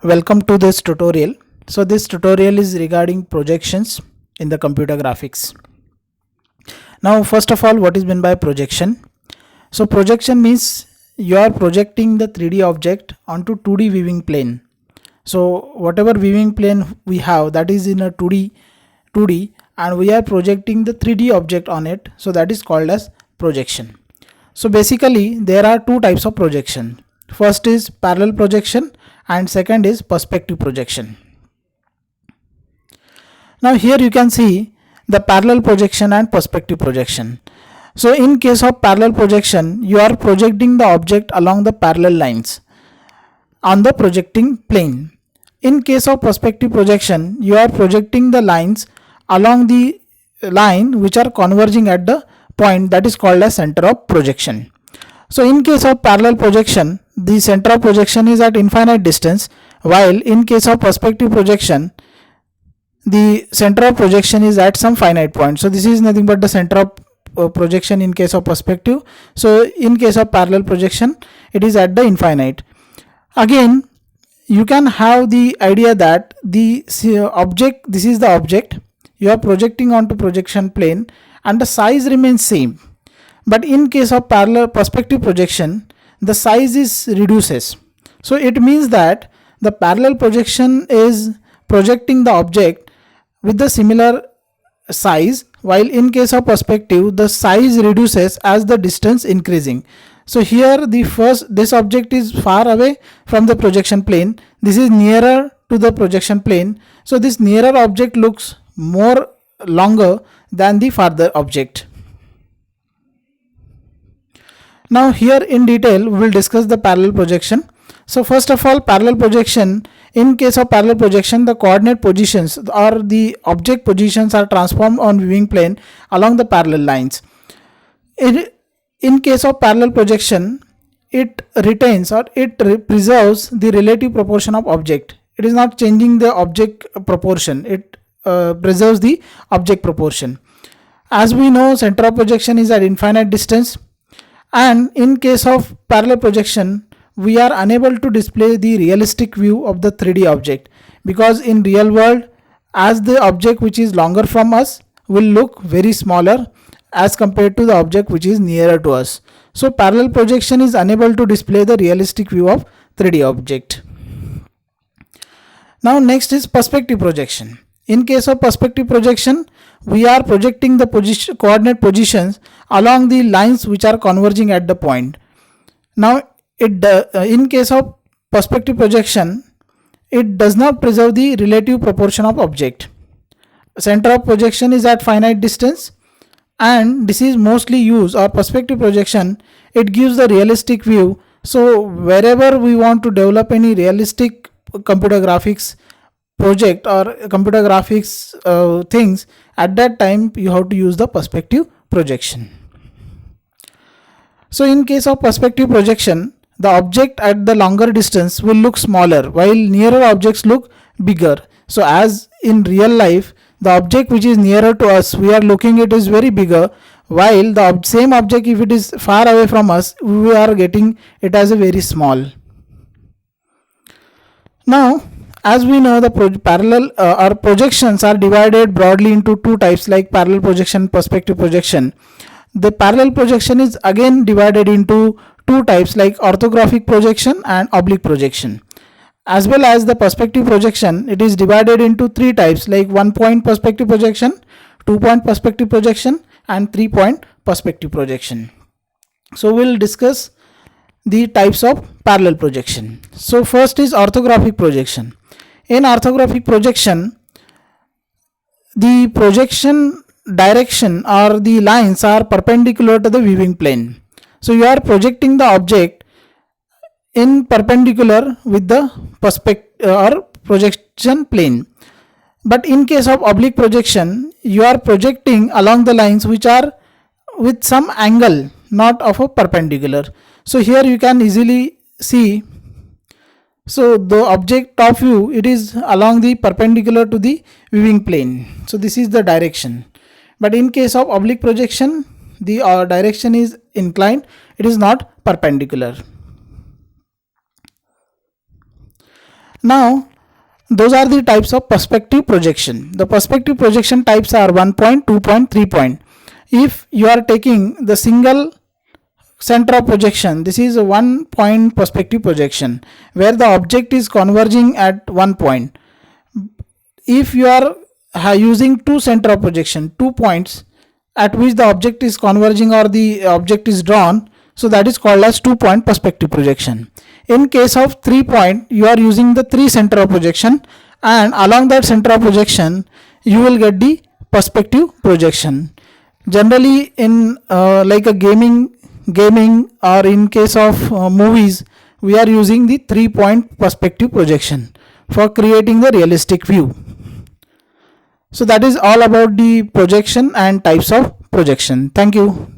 Welcome to this tutorial. So this tutorial is regarding projections in the computer graphics. Now first of all, what is meant by projection? So projection means you are projecting the 3D object onto 2D viewing plane. So whatever viewing plane we have, that is in a 2D and we are projecting the 3D object on it, so that is called as projection. So basically there are two types of projection. First is parallel projection and second is perspective projection. Now here you can see the parallel projection and perspective projection. So in case of parallel projection, you are projecting the object along the parallel lines on the projecting plane. In case of perspective projection, you are projecting the lines along the line which are converging at the point that is called as center of projection. So in case of parallel projection, the center of projection is at infinite distance, while in case of perspective projection, the center of projection is at some finite point. So this is nothing but the center of projection in case of perspective. So in case of parallel projection, it is at the infinite. Again, you can have the idea that the object, this is the object, you are projecting onto projection plane and the size remains same. But in case of parallel perspective projection, the size is reduces. So it means that the parallel projection is projecting the object with the similar size, while in case of perspective the size reduces as the distance increasing. So here this object is far away from the projection plane, this is nearer to the projection plane, so this nearer object looks more longer than the farther object. Now here in detail we will discuss the parallel projection. So first of all, parallel projection, in case of parallel projection, the coordinate positions or the object positions are transformed on viewing plane along the parallel lines. In case of parallel projection, it retains or it preserves the relative proportion of object. It is not changing the object proportion, it preserves the object proportion. As we know, center of projection is at infinite distance, and in case of parallel projection, we are unable to display the realistic view of the 3D object, because in real world, as the object which is longer from us will look very smaller as compared to the object which is nearer to us. So parallel projection is unable to display the realistic view of 3D object. Now next is perspective projection. In case of perspective projection, we are projecting the coordinate positions along the lines which are converging at the point. Now in case of perspective projection, it does not preserve the relative proportion of object. Center of projection is at finite distance, and this is mostly used, or perspective projection, it gives the realistic view. So wherever we want to develop any realistic computer graphics project or computer graphics things, at that time you have to use the perspective projection. So in case of perspective projection, the object at the longer distance will look smaller, while nearer objects look bigger. So as in real life, the object which is nearer to us, we are looking it is very bigger, while the same object, if it is far away from us, we are getting it as a very small. Now as we know, the parallel or projections are divided broadly into two types, like parallel projection, perspective projection. The parallel projection is again divided into two types, like orthographic projection and oblique projection. As well as the perspective projection, it is divided into three types, like 1-point perspective projection, 2-point perspective projection, and 3-point perspective projection. So we'll discuss the types of parallel projection. So first is orthographic projection. In orthographic projection, the projection direction or the lines are perpendicular to the viewing plane. So you are projecting the object in perpendicular with the or projection plane. But in case of oblique projection, you are projecting along the lines which are with some angle, not of a perpendicular. So here you can easily see, so the object top view, it is along the perpendicular to the viewing plane. So this is the direction. But in case of oblique projection, the direction is inclined, it is not perpendicular. Now, those are the types of perspective projection. The perspective projection types are 1 point, 2 point, 3 point. If you are taking the single center of projection, this is a 1 point perspective projection where the object is converging at 1 point. If you are using two center of projection, 2 points at which the object is converging or the object is drawn, so that is called as 2 point perspective projection. In case of 3 point, you are using the 3 center of projection, and along that center of projection you will get the perspective projection. Generally in like a gaming or in case of movies, we are using the 3 point perspective projection for creating the realistic view. So that is all about the projection and types of projection. Thank you.